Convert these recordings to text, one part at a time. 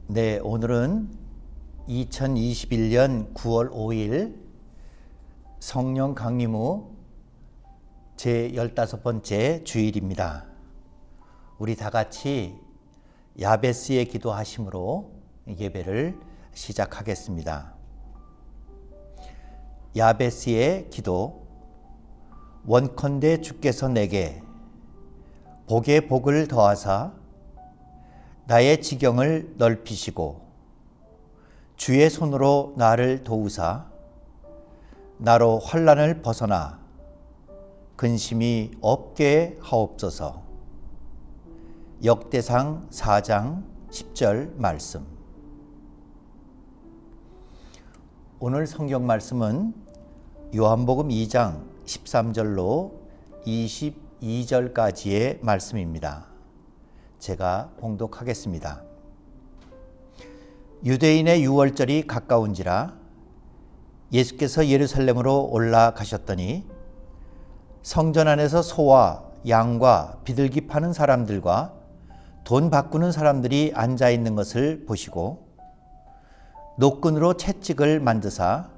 네, 오늘은 2021년 9월 5일 성령 강림 후 제15번째 주일입니다. 우리 다 같이 야베스의 기도하심으로 예배를 시작하겠습니다. 야베스의 기도. 원컨대 주께서 내게 복에 복을 더하사 나의 지경을 넓히시고 주의 손으로 나를 도우사 나로 환난을 벗어나 근심이 없게 하옵소서. 역대상 4장 10절 말씀. 오늘 성경 말씀은 요한복음 2장 13절로 22절까지의 말씀입니다. 제가 봉독하겠습니다. 유대인의 유월절이 가까운지라 예수께서 예루살렘으로 올라가셨더니 성전 안에서 소와 양과 비둘기 파는 사람들과 돈 바꾸는 사람들이 앉아 있는 것을 보시고 노끈으로 채찍을 만드사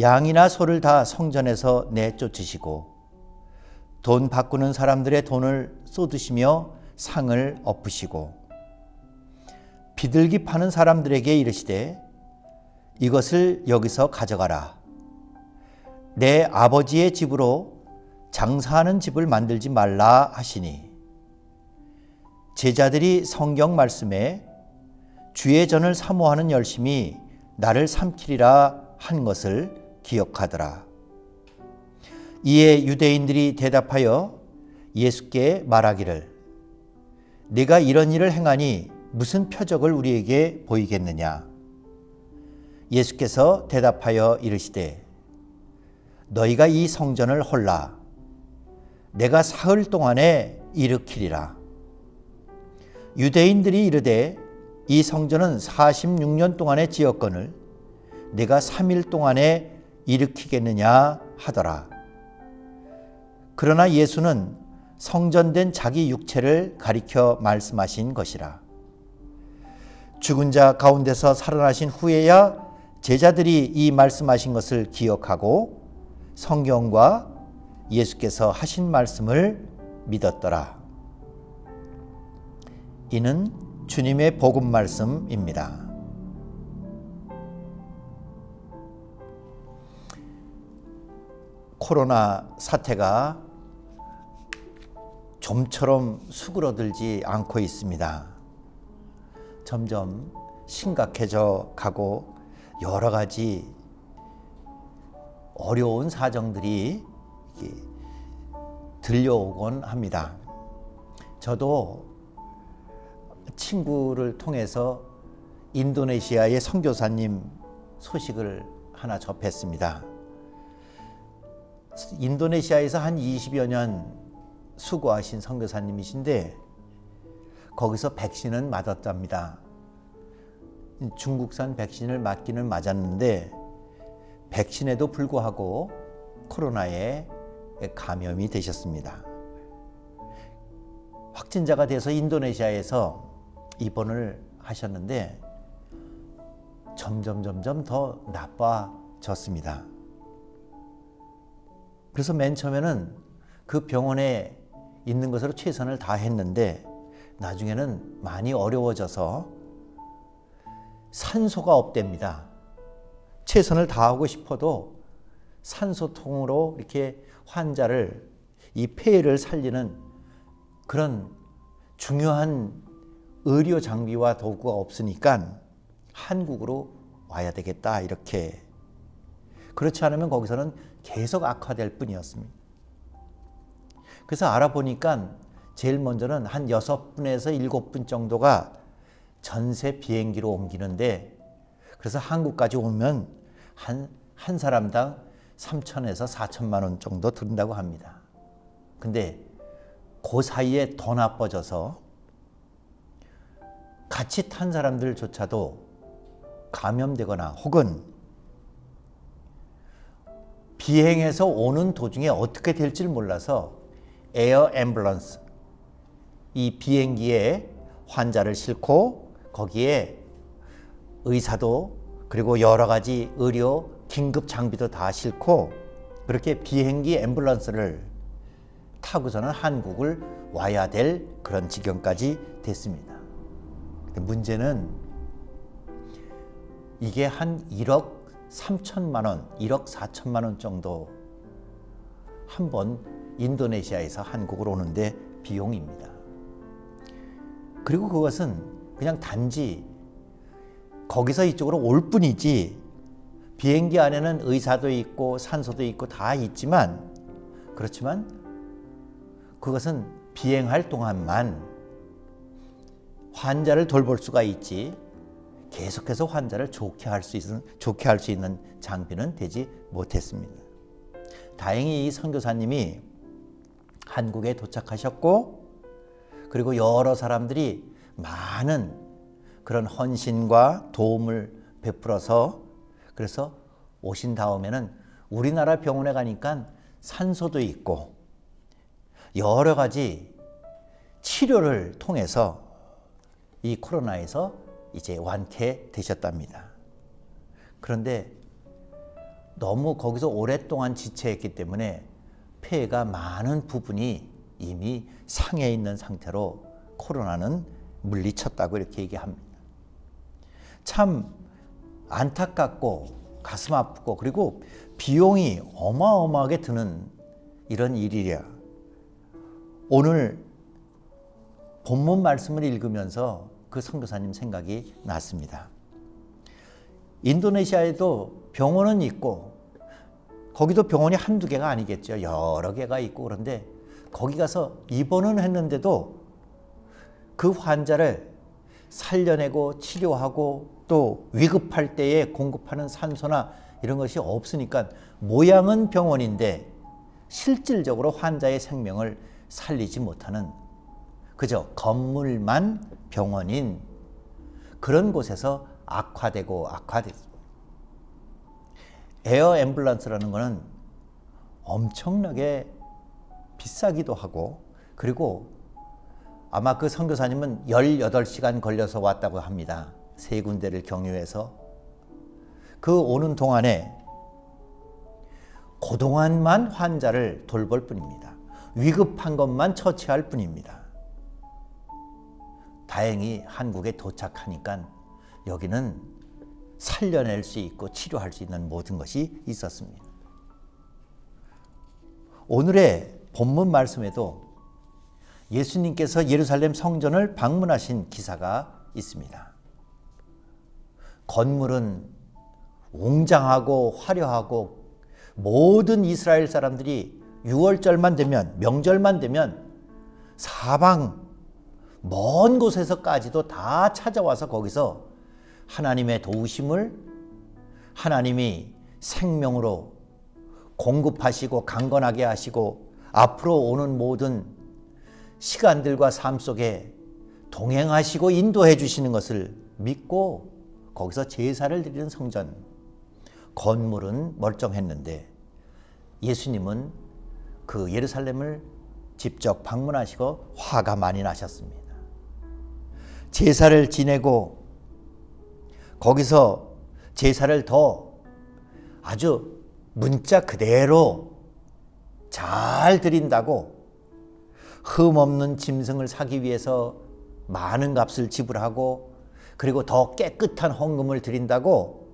양이나 소를 다 성전에서 내쫓으시고 돈 바꾸는 사람들의 돈을 쏟으시며 상을 엎으시고 비둘기 파는 사람들에게 이르시되 이것을 여기서 가져가라. 내 아버지의 집으로 장사하는 집을 만들지 말라 하시니 제자들이 성경 말씀에 주의 전을 사모하는 열심이 나를 삼키리라 한 것을 기억하더라. 이에 유대인들이 대답하여 예수께 말하기를 네가 이런 일을 행하니 무슨 표적을 우리에게 보이겠느냐. 예수께서 대답하여 이르시되 너희가 이 성전을 홀라 내가 사흘 동안에 일으키리라. 유대인들이 이르되 이 성전은 46년 동안에 지었거늘 내가 3일 동안에 일으키겠느냐 하더라. 그러나 예수는 성전된 자기 육체를 가리켜 말씀하신 것이라. 죽은 자 가운데서 살아나신 후에야 제자들이 이 말씀하신 것을 기억하고 성경과 예수께서 하신 말씀을 믿었더라. 이는 주님의 복음 말씀입니다. 코로나 사태가 좀처럼 수그러들지 않고 있습니다. 점점 심각해져 가고 여러 가지 어려운 사정들이 들려오곤 합니다. 저도 친구를 통해서 인도네시아의 선교사님 소식을 하나 접했습니다. 인도네시아에서 한 20여 년 수고하신 선교사님이신데 거기서 백신은 맞았답니다. 중국산 백신을 맞기는 맞았는데 백신에도 불구하고 코로나에 감염이 되셨습니다. 확진자가 돼서 인도네시아에서 입원을 하셨는데 점점 더 나빠졌습니다. 그래서 맨 처음에는 그 병원에 있는 것으로 최선을 다했는데 나중에는 많이 어려워져서 산소가 없답니다. 최선을 다하고 싶어도 산소통으로 이렇게 환자를 이 폐를 살리는 그런 중요한 의료 장비와 도구가 없으니까 한국으로 와야 되겠다 이렇게. 그렇지 않으면 거기서는 계속 악화될 뿐이었습니다. 그래서 알아보니까 제일 먼저는 한 6분에서 7분 정도가 전세 비행기로 옮기는데 그래서 한국까지 오면 한 사람당 3천에서 4천만 원 정도 든다고 합니다. 근데 그 사이에 더 나빠져서 같이 탄 사람들조차도 감염되거나 혹은 비행해서 오는 도중에 어떻게 될지 몰라서 에어 앰뷸런스, 이 비행기에 환자를 싣고 거기에 의사도 그리고 여러 가지 의료 긴급 장비도 다 싣고 그렇게 비행기 앰뷸런스를 타고서는 한국을 와야 될 그런 지경까지 됐습니다. 문제는 이게 한 1억 3천만 원, 1억 4천만 원 정도 한 번 인도네시아에서 한국을 오는데 비용입니다. 그리고 그것은 그냥 단지 거기서 이쪽으로 올 뿐이지 비행기 안에는 의사도 있고 산소도 있고 다 있지만 그렇지만 그것은 비행할 동안만 환자를 돌볼 수가 있지 계속해서 환자를 좋게 할 수 있는 장비는 되지 못했습니다. 다행히 이 선교사님이 한국에 도착하셨고 그리고 여러 사람들이 많은 그런 헌신과 도움을 베풀어서 그래서 오신 다음에는 우리나라 병원에 가니까 산소도 있고 여러 가지 치료를 통해서 이 코로나에서 이제 완쾌되셨답니다. 그런데 너무 거기서 오랫동안 지체했기 때문에 폐가 많은 부분이 이미 상해 있는 상태로 코로나는 물리쳤다고 이렇게 얘기합니다. 참 안타깝고 가슴 아프고 그리고 비용이 어마어마하게 드는 이런 일이랴. 오늘 본문 말씀을 읽으면서 그 선교사님 생각이 났습니다. 인도네시아에도 병원은 있고 거기도 병원이 한두 개가 아니겠죠. 여러 개가 있고 그런데 거기 가서 입원은 했는데도 그 환자를 살려내고 치료하고 또 위급할 때에 공급하는 산소나 이런 것이 없으니까 모양은 병원인데 실질적으로 환자의 생명을 살리지 못하는 그저 건물만 병원인 그런 곳에서 악화되고 에어 앰뷸런스라는 것은 엄청나게 비싸기도 하고 그리고 아마 그 선교사님은 18시간 걸려서 왔다고 합니다. 세 군데를 경유해서 그 오는 동안에 그동안만 환자를 돌볼 뿐입니다. 위급한 것만 처치할 뿐입니다. 다행히 한국에 도착하니까 여기는 살려낼 수 있고 치료할 수 있는 모든 것이 있었습니다. 오늘의 본문 말씀에도 예수님께서 예루살렘 성전을 방문하신 기사가 있습니다. 건물은 웅장하고 화려하고 모든 이스라엘 사람들이 6월절만 되면 명절만 되면 사방 먼 곳에서까지도 다 찾아와서 거기서 하나님의 도우심을 하나님이 생명으로 공급하시고 강건하게 하시고 앞으로 오는 모든 시간들과 삶 속에 동행하시고 인도해 주시는 것을 믿고 거기서 제사를 드리는 성전 건물은 멀쩡했는데 예수님은 그 예루살렘을 직접 방문하시고 화가 많이 나셨습니다. 제사를 지내고 거기서 제사를 더 아주 문자 그대로 잘 드린다고 흠없는 짐승을 사기 위해서 많은 값을 지불하고 그리고 더 깨끗한 헌금을 드린다고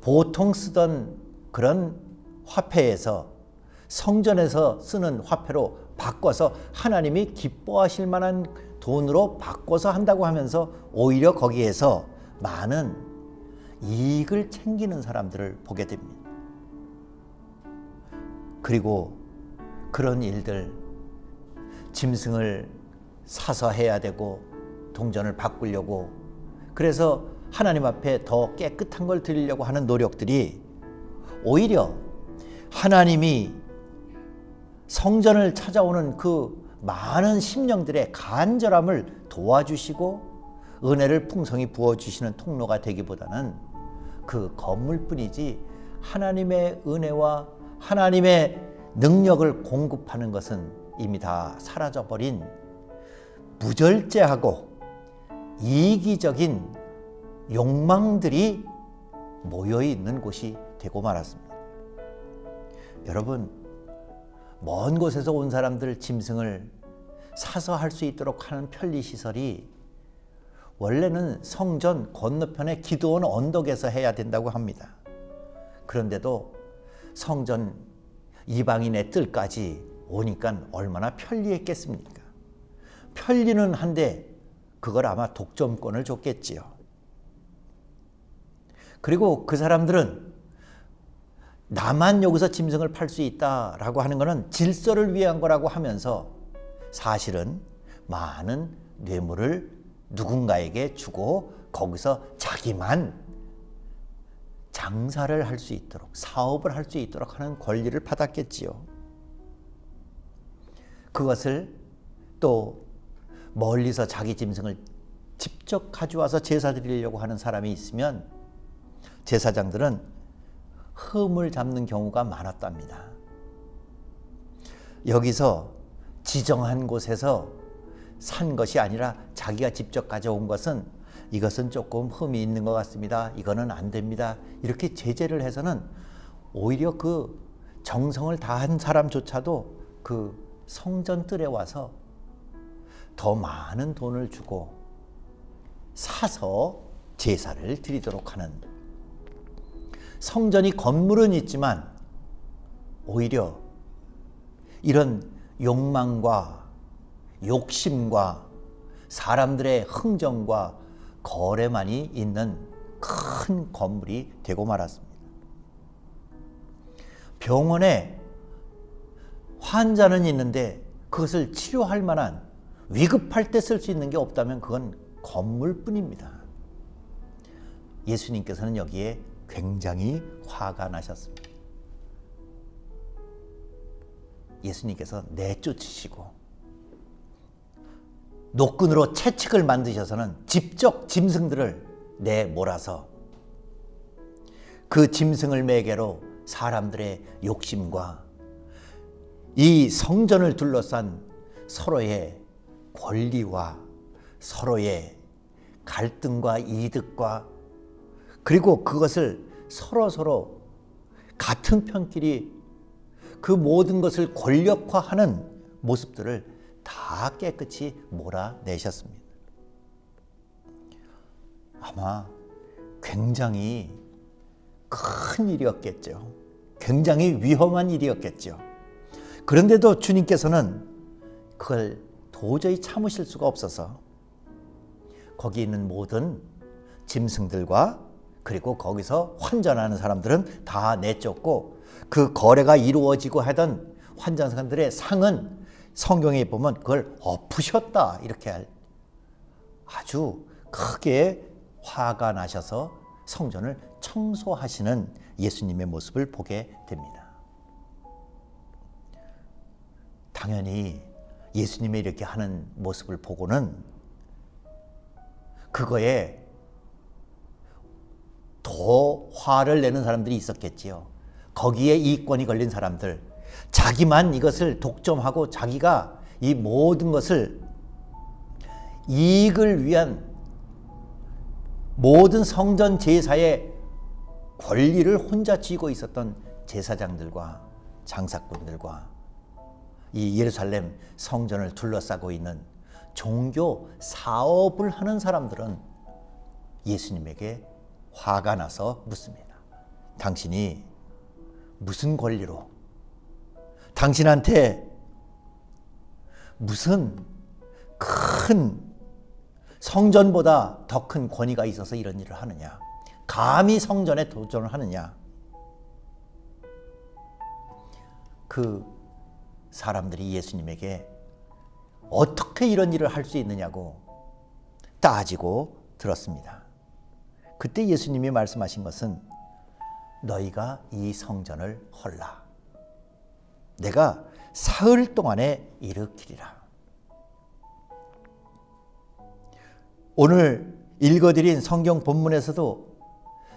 보통 쓰던 그런 화폐에서 성전에서 쓰는 화폐로 바꿔서 하나님이 기뻐하실 만한 돈으로 바꿔서 한다고 하면서 오히려 거기에서 많은 이익을 챙기는 사람들을 보게 됩니다. 그리고 그런 일들 짐승을 사서 해야 되고 동전을 바꾸려고 그래서 하나님 앞에 더 깨끗한 걸 드리려고 하는 노력들이 오히려 하나님이 성전을 찾아오는 그 많은 심령들의 간절함을 도와주시고 은혜를 풍성히 부어주시는 통로가 되기보다는 그 건물뿐이지 하나님의 은혜와 하나님의 능력을 공급하는 것은 이미 다 사라져버린 무절제하고 이기적인 욕망들이 모여 있는 곳이 되고 말았습니다. 여러분, 먼 곳에서 온 사람들 짐승을 사서 할 수 있도록 하는 편리시설이 원래는 성전 건너편의 기도원 언덕에서 해야 된다고 합니다. 그런데도 성전 이방인의 뜰까지 오니까 얼마나 편리했겠습니까? 편리는 한데 그걸 아마 독점권을 줬겠지요. 그리고 그 사람들은 나만 여기서 짐승을 팔 수 있다라고 하는 것은 질서를 위한 거라고 하면서 사실은 많은 뇌물을 누군가에게 주고 거기서 자기만 장사를 할 수 있도록, 사업을 할 수 있도록 하는 권리를 받았겠지요. 그것을 또 멀리서 자기 짐승을 직접 가져와서 제사 드리려고 하는 사람이 있으면 제사장들은 흠을 잡는 경우가 많았답니다. 여기서 지정한 곳에서 산 것이 아니라 자기가 직접 가져온 것은 이것은 조금 흠이 있는 것 같습니다. 이거는 안 됩니다. 이렇게 제재를 해서는 오히려 그 정성을 다한 사람조차도 그 성전뜰에 와서 더 많은 돈을 주고 사서 제사를 드리도록 하는, 성전이 건물은 있지만 오히려 이런 욕망과 욕심과 사람들의 흥정과 거래만이 있는 큰 건물이 되고 말았습니다. 병원에 환자는 있는데 그것을 치료할 만한, 위급할 때 쓸 수 있는 게 없다면 그건 건물뿐입니다. 예수님께서는 여기에 굉장히 화가 나셨습니다. 예수님께서 내쫓으시고 노끈으로 채찍을 만드셔서는 직접 짐승들을 내몰아서 그 짐승을 매개로 사람들의 욕심과 이 성전을 둘러싼 서로의 권리와 서로의 갈등과 이득과, 그리고 그것을 서로 같은 편끼리 그 모든 것을 권력화하는 모습들을 다 깨끗이 몰아내셨습니다. 아마 굉장히 큰 일이었겠죠. 굉장히 위험한 일이었겠죠. 그런데도 주님께서는 그걸 도저히 참으실 수가 없어서 거기 있는 모든 짐승들과 그리고 거기서 환전하는 사람들은 다 내쫓고, 그 거래가 이루어지고 하던 환전사들의 상은 성경에 보면 그걸 엎으셨다, 이렇게 아주 크게 화가 나셔서 성전을 청소하시는 예수님의 모습을 보게 됩니다. 당연히 예수님이 이렇게 하는 모습을 보고는 그거에 더 화를 내는 사람들이 있었겠지요. 거기에 이권이 걸린 사람들, 자기만 이것을 독점하고 자기가 이 모든 것을 이익을 위한 모든 성전 제사의 권리를 혼자 쥐고 있었던 제사장들과 장사꾼들과 이 예루살렘 성전을 둘러싸고 있는 종교 사업을 하는 사람들은 예수님에게 화가 나서 묻습니다. 당신이 무슨 권리로, 당신한테 무슨 큰 성전보다 더 큰 권위가 있어서 이런 일을 하느냐? 감히 성전에 도전을 하느냐? 그 사람들이 예수님에게 어떻게 이런 일을 할 수 있느냐고 따지고 들었습니다. 그때 예수님이 말씀하신 것은 너희가 이 성전을 헐라. 내가 사흘 동안에 일으키리라. 오늘 읽어드린 성경 본문에서도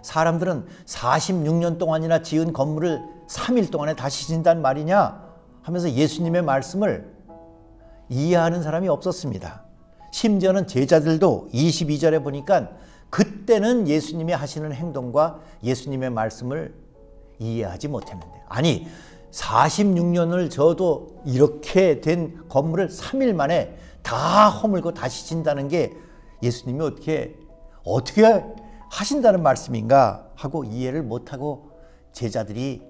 사람들은 46년 동안이나 지은 건물을 3일 동안에 다시 짓는단 말이냐 하면서 예수님의 말씀을 이해하는 사람이 없었습니다. 심지어는 제자들도 22절에 보니까 그때는 예수님이 하시는 행동과 예수님의 말씀을 이해하지 못했는데, 아니 46년을 저도 이렇게 된 건물을 3일 만에 다 허물고 다시 진다는 게 예수님이 어떻게 하신다는 말씀인가 하고 이해를 못하고 제자들이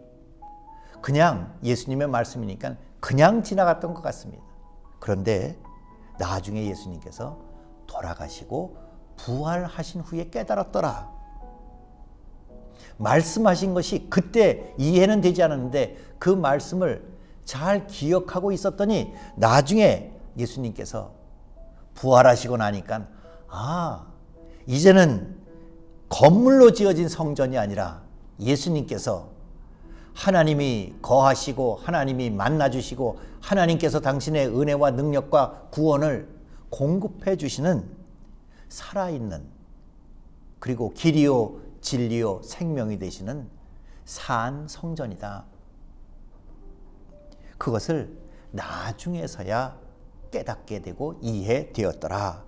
그냥 예수님의 말씀이니까 그냥 지나갔던 것 같습니다. 그런데 나중에 예수님께서 돌아가시고 부활하신 후에 깨달았더라. 말씀하신 것이 그때 이해는 되지 않았는데 그 말씀을 잘 기억하고 있었더니 나중에 예수님께서 부활하시고 나니까 이제는 건물로 지어진 성전이 아니라 예수님께서 하나님이 거하시고 하나님이 만나주시고 하나님께서 당신의 은혜와 능력과 구원을 공급해 주시는 살아있는, 그리고 길이요 진리요 생명이 되시는 산 성전이다. 그것을 나중에서야 깨닫게 되고 이해되었더라.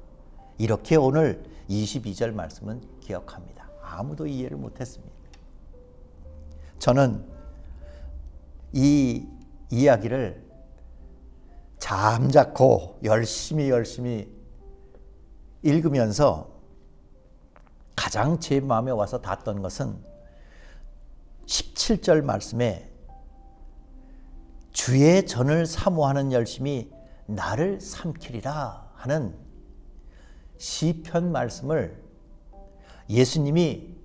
이렇게 오늘 22절 말씀은 기억합니다. 아무도 이해를 못했습니다. 저는 이 이야기를 잠자코 열심히 읽으면서 가장 제 마음에 와서 닿았던 것은 17절 말씀에 주의 전을 사모하는 열심이 나를 삼키리라 하는 시편 말씀을 예수님이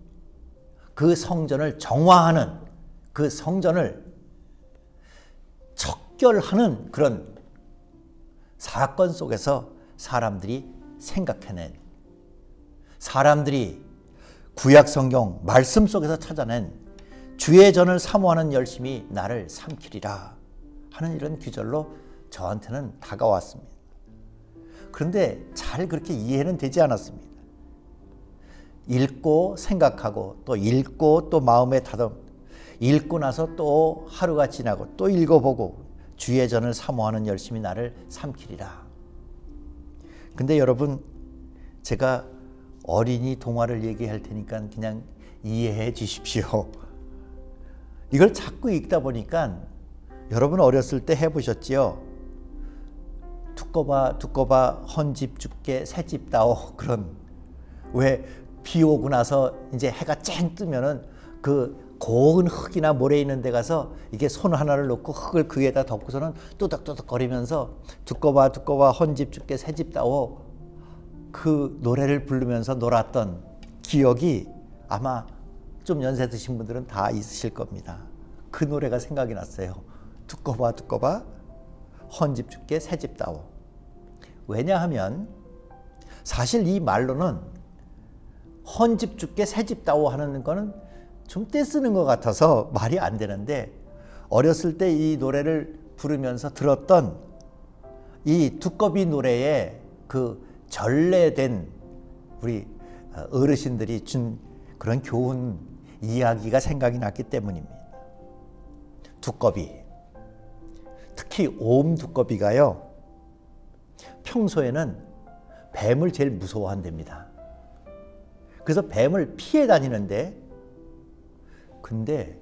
그 성전을 정화하는, 그 성전을 척결하는 그런 사건 속에서 사람들이 생각해낸, 사람들이 구약 성경 말씀 속에서 찾아낸 주의 전을 사모하는 열심이 나를 삼키리라 하는 이런 구절로 저한테는 다가왔습니다. 그런데 잘 그렇게 이해는 되지 않았습니다. 읽고 생각하고 또 읽고 또 마음에 다듬, 읽고 나서 또 하루가 지나고 또 읽어보고 주의 전을 사모하는 열심이 나를 삼키리라. 근데 여러분, 제가 어린이 동화를 얘기할 테니까 그냥 이해해 주십시오. 이걸 자꾸 읽다 보니까 여러분 어렸을 때 해보셨지요? 두꺼봐 헌집 죽게 새집 다오. 그런, 왜 비 오고 나서 이제 해가 쨍 뜨면은 그 고운 흙이나 모래 있는 데 가서 이게 손 하나를 놓고 흙을 그 위에다 덮고서는 뚜덕뚜덕 거리면서 두꺼봐 헌집 죽게 새집 다오, 그 노래를 부르면서 놀았던 기억이 아마 좀 연세 드신 분들은 다 있으실 겁니다. 그 노래가 생각이 났어요. 두꺼봐 헌집 죽게 새집 다오. 왜냐하면 사실 이 말로는 헌집 죽게 새집 다오 하는 거는 좀 떼쓰는 것 같아서 말이 안 되는데, 어렸을 때 이 노래를 부르면서 들었던 이 두꺼비 노래에 그 전래된 우리 어르신들이 준 그런 교훈 이야기가 생각이 났기 때문입니다. 두꺼비, 특히 오음두꺼비가요, 평소에는 뱀을 제일 무서워한답니다. 그래서 뱀을 피해 다니는데, 근데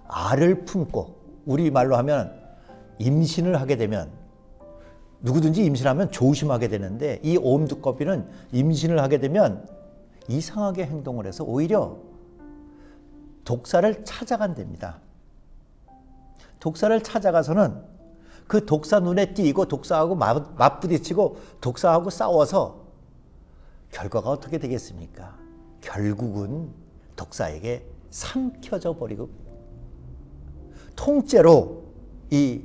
알을 품고, 우리말로 하면 임신을 하게 되면, 누구든지 임신하면 조심하게 되는데 이 오음두꺼비는 임신을 하게 되면 이상하게 행동을 해서 오히려 독사를 찾아간답니다. 독사를 찾아가서는 그 독사 눈에 띄고 독사하고 맞부딪히고 독사하고 싸워서 결과가 어떻게 되겠습니까? 결국은 독사에게 삼켜져 버리고, 통째로 이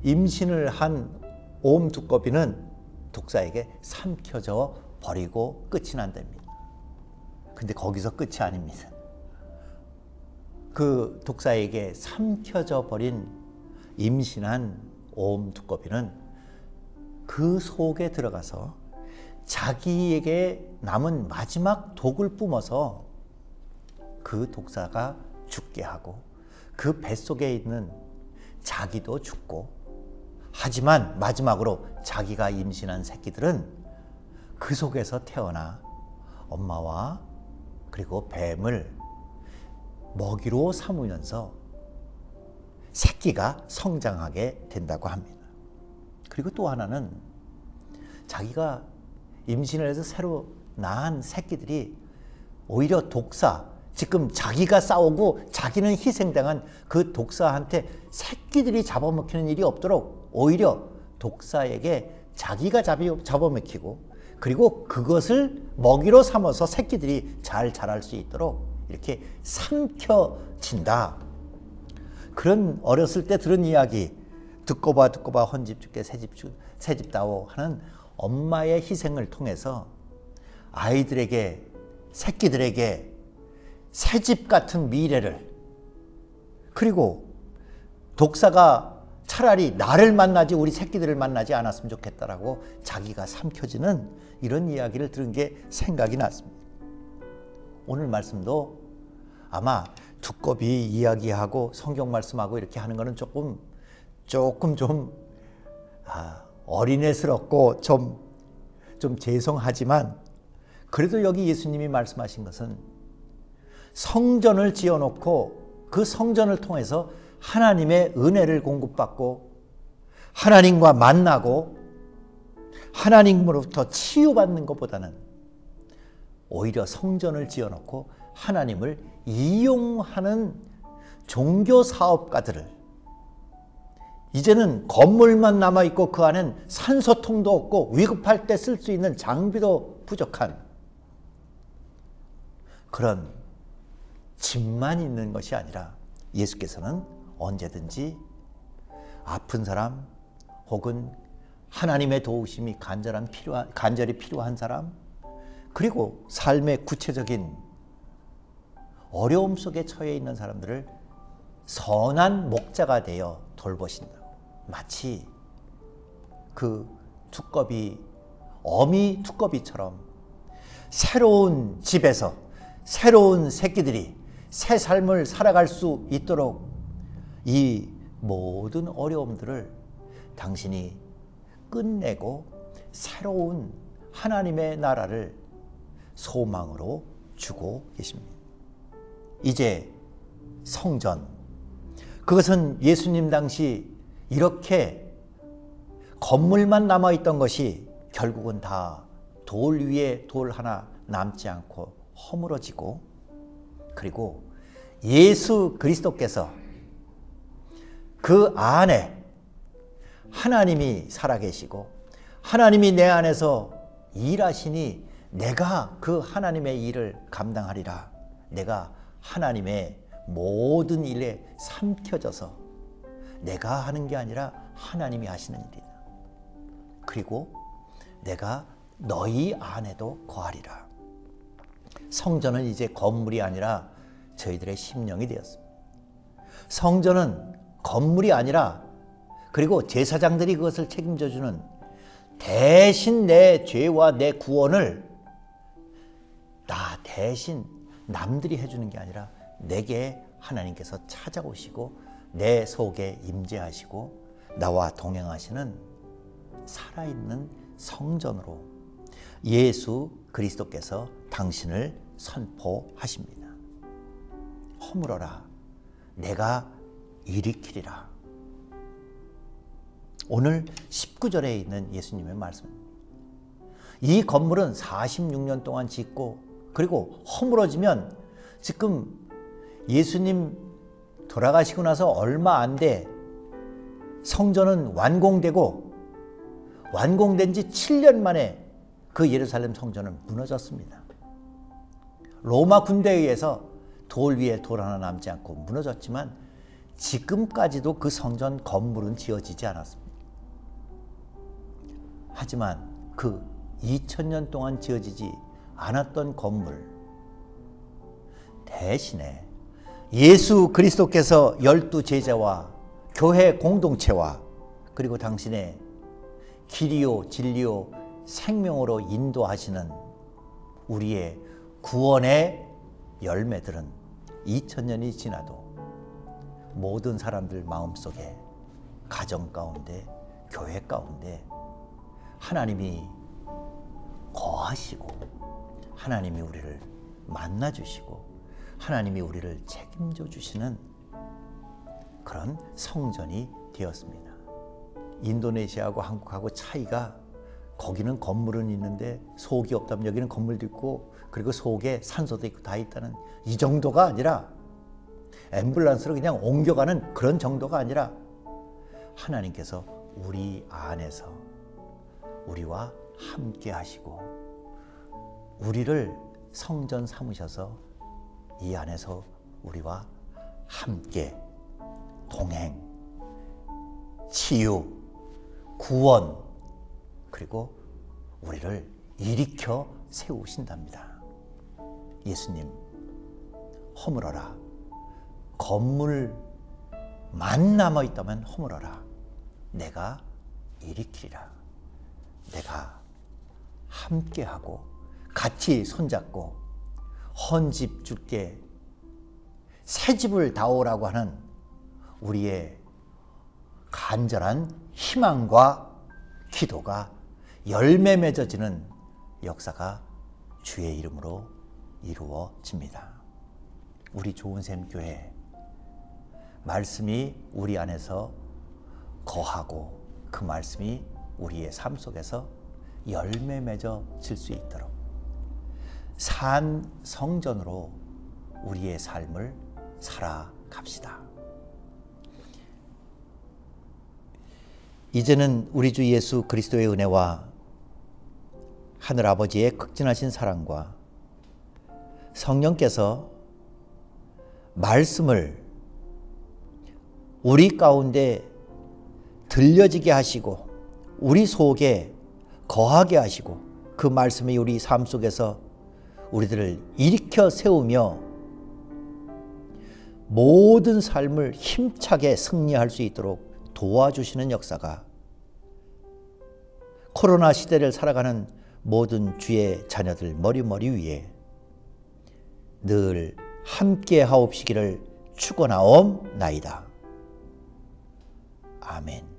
임신을 한 오음두꺼비는 독사에게 삼켜져 버리고 끝이 난답니다. 근데 거기서 끝이 아닙니다. 그 독사에게 삼켜져 버린 임신한 오음두꺼비는 그 속에 들어가서 자기에게 남은 마지막 독을 뿜어서 그 독사가 죽게 하고 그 뱃속에 있는 자기도 죽고, 하지만 마지막으로 자기가 임신한 새끼들은 그 속에서 태어나 엄마와 그리고 뱀을 먹이로 삼으면서 새끼가 성장하게 된다고 합니다. 그리고 또 하나는 자기가 임신을 해서 새로 낳은 새끼들이 오히려 독사, 지금 자기가 싸우고 자기는 희생당한 그 독사한테 새끼들이 잡아먹히는 일이 없도록 오히려 독사에게 자기가 잡아먹히고 그리고 그것을 먹이로 삼아서 새끼들이 잘 자랄 수 있도록 이렇게 삼켜진다. 그런 어렸을 때 들은 이야기, 듣고 봐 헌집 줄게 새집 다오 하는 엄마의 희생을 통해서 아이들에게, 새끼들에게 새집 같은 미래를, 그리고 독사가 차라리 나를 만나지 우리 새끼들을 만나지 않았으면 좋겠다라고 자기가 삼켜지는 이런 이야기를 들은 게 생각이 났습니다. 오늘 말씀도 아마 두꺼비 이야기하고 성경 말씀하고 이렇게 하는 거는 조금 좀 어린애스럽고 좀 죄송하지만 그래도 여기 예수님이 말씀하신 것은 성전을 지어놓고 그 성전을 통해서 하나님의 은혜를 공급받고 하나님과 만나고 하나님으로부터 치유받는 것보다는 오히려 성전을 지어놓고 하나님을 이용하는 종교사업가들을, 이제는 건물만 남아있고 그 안엔 산소통도 없고 위급할 때 쓸 수 있는 장비도 부족한 그런 집만 있는 것이 아니라 예수께서는 언제든지 아픈 사람 혹은 하나님의 도우심이 간절히 필요한 사람, 그리고 삶의 구체적인 어려움 속에 처해 있는 사람들을 선한 목자가 되어 돌보신다. 마치 그 두꺼비, 어미 두꺼비처럼 새로운 집에서 새로운 새끼들이 새 삶을 살아갈 수 있도록 이 모든 어려움들을 당신이 끝내고 새로운 하나님의 나라를 소망으로 주고 계십니다. 이제 성전, 그것은 예수님 당시 이렇게 건물만 남아있던 것이 결국은 다 돌 위에 돌 하나 남지 않고 허물어지고, 그리고 예수 그리스도께서 그 안에 하나님이 살아계시고 하나님이 내 안에서 일하시니 내가 그 하나님의 일을 감당하리라. 내가 하나님의 모든 일에 삼켜져서 내가 하는 게 아니라 하나님이 하시는 일이다. 그리고 내가 너희 안에도 거하리라. 성전은 이제 건물이 아니라 저희들의 심령이 되었습니다. 성전은 건물이 아니라, 그리고 제사장들이 그것을 책임져주는, 대신 내 죄와 내 구원을 나 대신 남들이 해주는 게 아니라 내게 하나님께서 찾아오시고 내 속에 임재하시고 나와 동행하시는 살아있는 성전으로 예수 그리스도께서 당신을 선포하십니다. 허물어라, 내가 일으키리라. 오늘 19절에 있는 예수님의 말씀입니다. 이 건물은 46년 동안 짓고 그리고 허물어지면, 지금 예수님 돌아가시고 나서 얼마 안 돼 성전은 완공되고, 완공된 지 7년 만에 그 예루살렘 성전은 무너졌습니다. 로마 군대에 의해서 돌 위에 돌 하나 남지 않고 무너졌지만 지금까지도 그 성전 건물은 지어지지 않았습니다. 하지만 그 2000년 동안 지어지지 않았던 건물 대신에 예수 그리스도께서 12제자와 교회 공동체와 그리고 당신의 길이요 진리요 생명으로 인도하시는 우리의 구원의 열매들은 2000년이 지나도 모든 사람들 마음속에, 가정 가운데, 교회 가운데 하나님이 거하시고 하나님이 우리를 만나주시고 하나님이 우리를 책임져 주시는 그런 성전이 되었습니다. 인도네시아하고 한국하고 차이가 거기는 건물은 있는데 속이 없다면 여기는 건물도 있고 그리고 속에 산소도 있고 다 있다는 이 정도가 아니라 앰뷸런스로 그냥 옮겨가는 그런 정도가 아니라 하나님께서 우리 안에서 우리와 함께 하시고 우리를 성전 삼으셔서 이 안에서 우리와 함께 동행, 치유, 구원 그리고 우리를 일으켜 세우신답니다. 예수님 허물어라. 건물만 남아있다면 허물어라. 내가 일으키리라. 내가 함께하고 같이 손잡고 헌집 줄게 새 집을 다오라고 하는 우리의 간절한 희망과 기도가 열매 맺어지는 역사가 주의 이름으로 이루어집니다. 우리 좋은샘 교회 말씀이 우리 안에서 거하고 그 말씀이 우리의 삶 속에서 열매 맺어질 수 있도록 산 성전으로 우리의 삶을 살아갑시다. 이제는 우리 주 예수 그리스도의 은혜와 하늘아버지의 극진하신 사랑과 성령께서 말씀을 우리 가운데 들려지게 하시고 우리 속에 거하게 하시고 그 말씀이 우리 삶 속에서 우리들을 일으켜 세우며 모든 삶을 힘차게 승리할 수 있도록 도와주시는 역사가 코로나 시대를 살아가는 모든 주의 자녀들 머리 위에 늘 함께 하옵시기를 축원하옵나이다. 아멘.